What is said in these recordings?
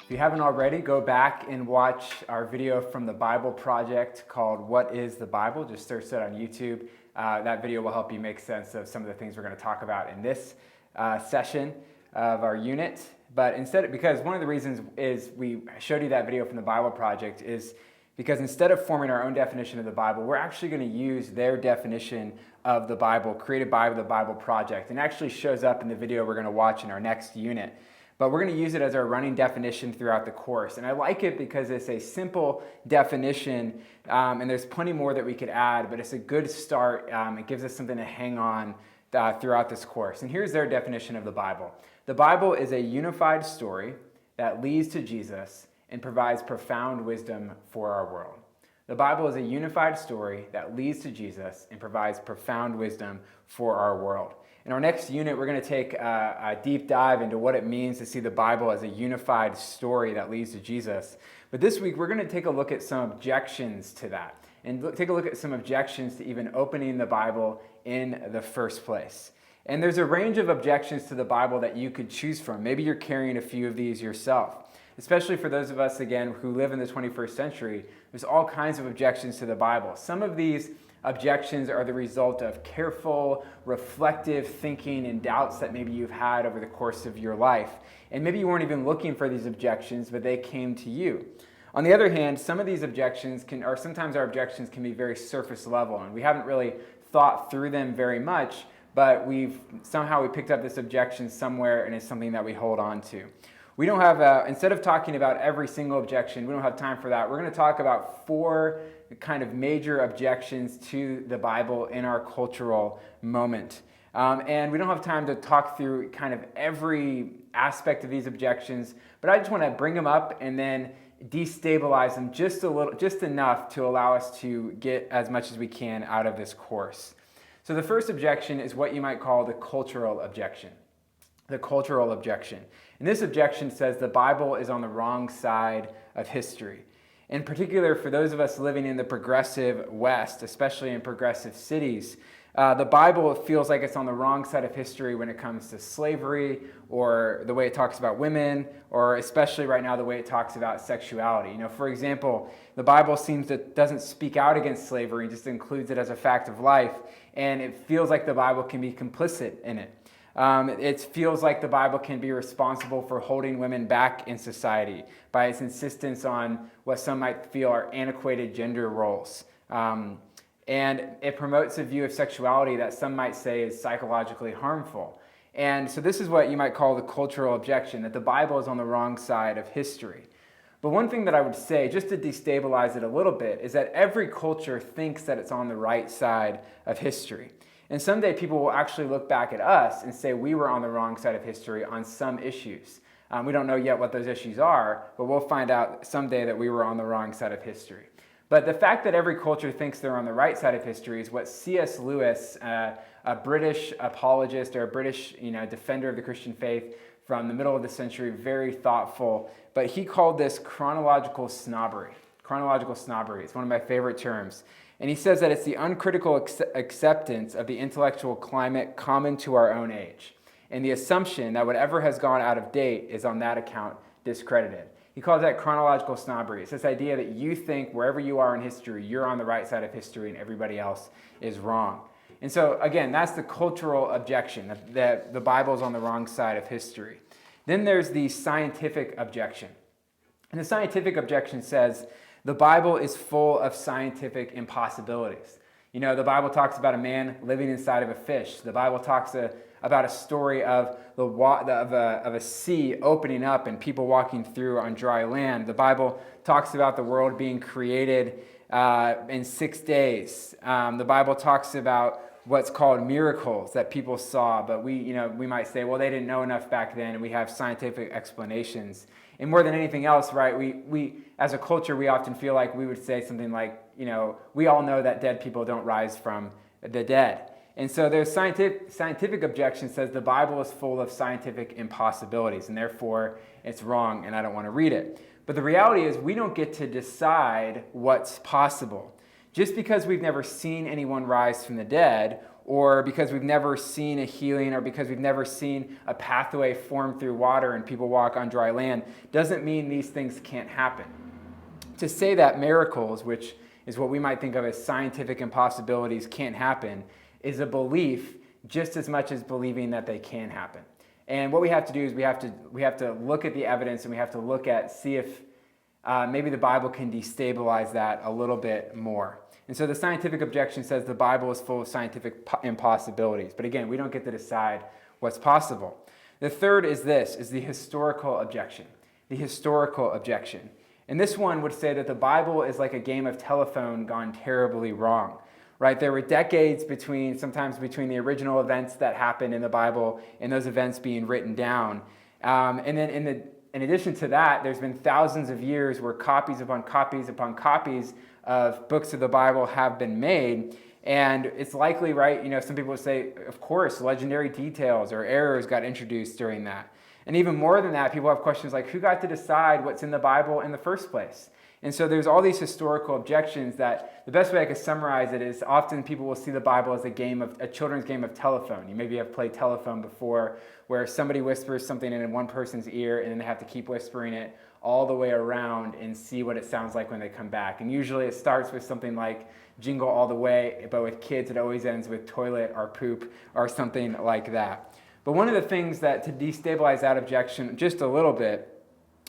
If you haven't already, go back and watch our video from the Bible Project called What is the Bible? Just search that on YouTube. That video will help you make sense of some of the things we're going to talk about in this session of our unit. But instead, because one of the reasons is we showed you that video from the Bible Project is because instead of forming our own definition of the Bible, we're actually going to use their definition of the Bible created by the Bible Project. And it actually shows up in the video we're going to watch in our next unit. But we're going to use it as our running definition throughout the course. And I like it because it's a simple definition, and there's plenty more that we could add, but it's a good start. It gives us something to hang on throughout this course. And here's their definition of the Bible. The Bible is a unified story that leads to Jesus and provides profound wisdom for our world. The Bible is a unified story that leads to Jesus and provides profound wisdom for our world. In our next unit, we're going to take a deep dive into what it means to see the Bible as a unified story that leads to Jesus. But this week, we're going to take a look at some objections to that and take a look at some objections to even opening the Bible in the first place. And there's a range of objections to the Bible that you could choose from. Maybe you're carrying a few of these yourself. Especially for those of us, again, who live in the 21st century, there's all kinds of objections to the Bible. Some of these objections are the result of careful, reflective thinking and doubts that maybe you've had over the course of your life. And maybe you weren't even looking for these objections, but they came to you. On the other hand, some of these objections sometimes our objections can be very surface level, and we haven't really thought through them very much, but we picked up this objection somewhere, and it's something that we hold on to. We don't have, instead of talking about every single objection, we don't have time for that. We're going to talk about 4 kind of major objections to the Bible in our cultural moment. And we don't have time to talk through kind of every aspect of these objections, but I just want to bring them up and then destabilize them just enough to allow us to get as much as we can out of this course. So the first objection is what you might call the cultural objection. The cultural objection. And this objection says the Bible is on the wrong side of history. In particular, for those of us living in the progressive West, especially in progressive cities, the Bible feels like it's on the wrong side of history when it comes to slavery or the way it talks about women, or especially right now the way it talks about sexuality. You know, for example, the Bible doesn't speak out against slavery, just includes it as a fact of life, and it feels like the Bible can be complicit in it. It feels like the Bible can be responsible for holding women back in society by its insistence on what some might feel are antiquated gender roles. And it promotes a view of sexuality that some might say is psychologically harmful. And so this is what you might call the cultural objection, that the Bible is on the wrong side of history. But one thing that I would say, just to destabilize it a little bit, is that every culture thinks that it's on the right side of history. And someday people will actually look back at us and say we were on the wrong side of history on some issues. We don't know yet what those issues are, but we'll find out someday that we were on the wrong side of history. But the fact that every culture thinks they're on the right side of history is what C.S. Lewis, a British apologist or a British defender of the Christian faith from the middle of the century, very thoughtful, but he called this chronological snobbery. Chronological snobbery. It's one of my favorite terms. And he says that it's the uncritical acceptance of the intellectual climate common to our own age, and the assumption that whatever has gone out of date is on that account discredited. He calls that chronological snobbery. It's this idea that you think wherever you are in history, you're on the right side of history and everybody else is wrong. And so, again, that's the cultural objection, that the Bible is on the wrong side of history. Then there's the scientific objection. And the scientific objection says, the Bible is full of scientific impossibilities. You know, the Bible talks about a man living inside of a fish. The Bible talks about a story of a sea opening up and people walking through on dry land. The Bible talks about the world being created in 6 days. The Bible talks about what's called miracles that people saw, but we might say, well, they didn't know enough back then, and we have scientific explanations. And more than anything else, right, we as a culture, we often feel like we would say something like, we all know that dead people don't rise from the dead. And so there's scientific objection says the Bible is full of scientific impossibilities, and therefore it's wrong, and I don't want to read it. But the reality is we don't get to decide what's possible. Just because we've never seen anyone rise from the dead, or because we've never seen a healing, or because we've never seen a pathway form through water and people walk on dry land, doesn't mean these things can't happen. To say that miracles, which is what we might think of as scientific impossibilities, can't happen, is a belief just as much as believing that they can happen. And what we have to do is we have to look at the evidence, and we have to look at, see if maybe the Bible can destabilize that a little bit more. And so the scientific objection says the Bible is full of scientific impossibilities. But again, we don't get to decide what's possible. The third is the historical objection. The historical objection. And this one would say that the Bible is like a game of telephone gone terribly wrong. Right? There were decades sometimes between the original events that happened in the Bible and those events being written down. And then in addition to that, there's been thousands of years where copies upon copies upon copies of books of the Bible have been made. And it's likely, right, some people would say, of course, legendary details or errors got introduced during that. And even more than that, people have questions like, who got to decide what's in the Bible in the first place? And so there's all these historical objections that the best way I could summarize it is often people will see the Bible as a children's game of telephone. You maybe have played telephone before, where somebody whispers something in one person's ear and then they have to keep whispering it all the way around and see what it sounds like when they come back. And usually it starts with something like Jingle All the Way, but with kids it always ends with toilet or poop or something like that. But one of the things that to destabilize that objection just a little bit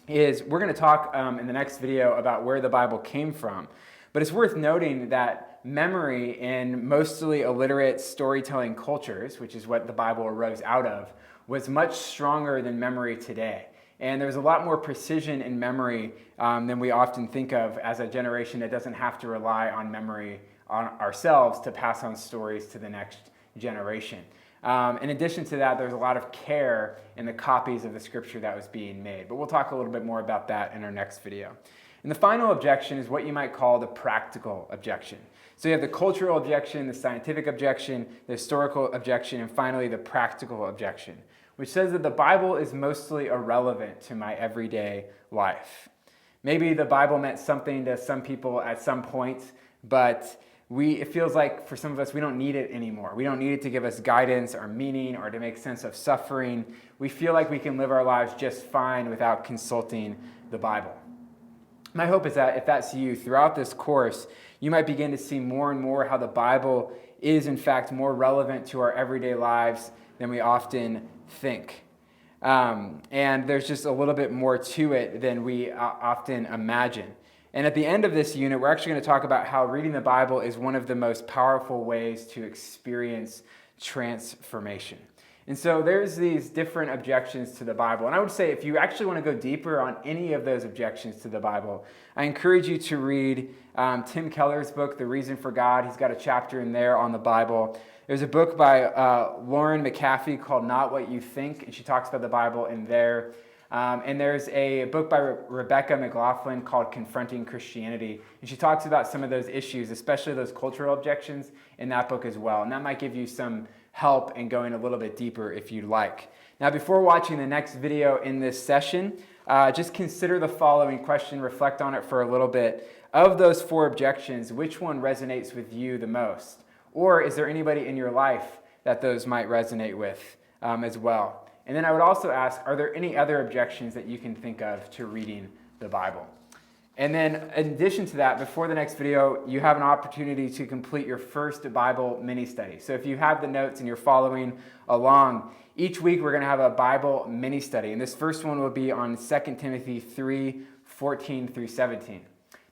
is we're going to talk in the next video about where the Bible came from. But it's worth noting that memory in mostly illiterate storytelling cultures, which is what the Bible arose out of, was much stronger than memory today. And there's a lot more precision in memory than we often think of as a generation that doesn't have to rely on memory on ourselves to pass on stories to the next generation. In addition to that, there's a lot of care in the copies of the scripture that was being made. But we'll talk a little bit more about that in our next video. And the final objection is what you might call the practical objection. So you have the cultural objection, the scientific objection, the historical objection, and finally the practical objection, which says that the Bible is mostly irrelevant to my everyday life. Maybe the Bible meant something to some people at some point, but it feels like for some of us, we don't need it anymore. We don't need it to give us guidance or meaning or to make sense of suffering. We feel like we can live our lives just fine without consulting the Bible. My hope is that if that's you, throughout this course, you might begin to see more and more how the Bible is, in fact, more relevant to our everyday lives than we often think. And there's just a little bit more to it than we often imagine. And at the end of this unit, we're actually going to talk about how reading the Bible is one of the most powerful ways to experience transformation. And so there's these different objections to the Bible. And I would say if you actually want to go deeper on any of those objections to the Bible, I encourage you to read Tim Keller's book, The Reason for God. He's got a chapter in there on the Bible. There's a book by Lauren McAfee called Not What You Think, and she talks about the Bible in there. And there's a book by Rebecca McLaughlin called Confronting Christianity, and she talks about some of those issues, especially those cultural objections, in that book as well. And that might give you some help in going a little bit deeper if you'd like. Now, before watching the next video in this session, just consider the following question, reflect on it for a little bit. Of those 4 objections, which one resonates with you the most? Or is there anybody in your life that those might resonate with as well? And then I would also ask, are there any other objections that you can think of to reading the Bible? And then in addition to that, before the next video, you have an opportunity to complete your first Bible mini-study. So if you have the notes and you're following along, each week we're going to have a Bible mini-study. And this first one will be on 2 Timothy 3:14 through 17.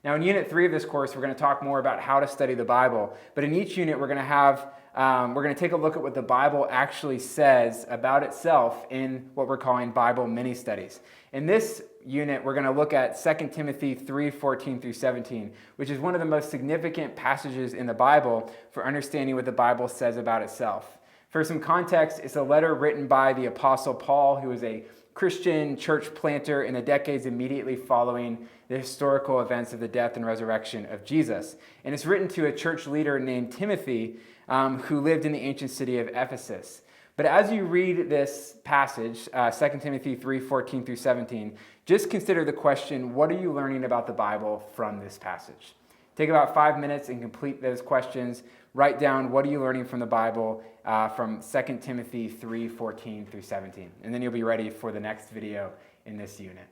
Now in Unit 3 of this course, we're going to talk more about how to study the Bible. But in each unit, we're going to take a look at what the Bible actually says about itself in what we're calling Bible mini-studies. In this unit, we're going to look at 2 Timothy 3:14 through 17, which is one of the most significant passages in the Bible for understanding what the Bible says about itself. For some context, it's a letter written by the Apostle Paul, who was a Christian church planter in the decades immediately following the historical events of the death and resurrection of Jesus. And it's written to a church leader named Timothy, who lived in the ancient city of Ephesus. But as you read this passage, 2 Timothy 3:14 through 17, just consider the question, what are you learning about the Bible from this passage? Take about 5 minutes and complete those questions. Write down what are you learning from the Bible from 2 Timothy 3:14 through 17. And then you'll be ready for the next video in this unit.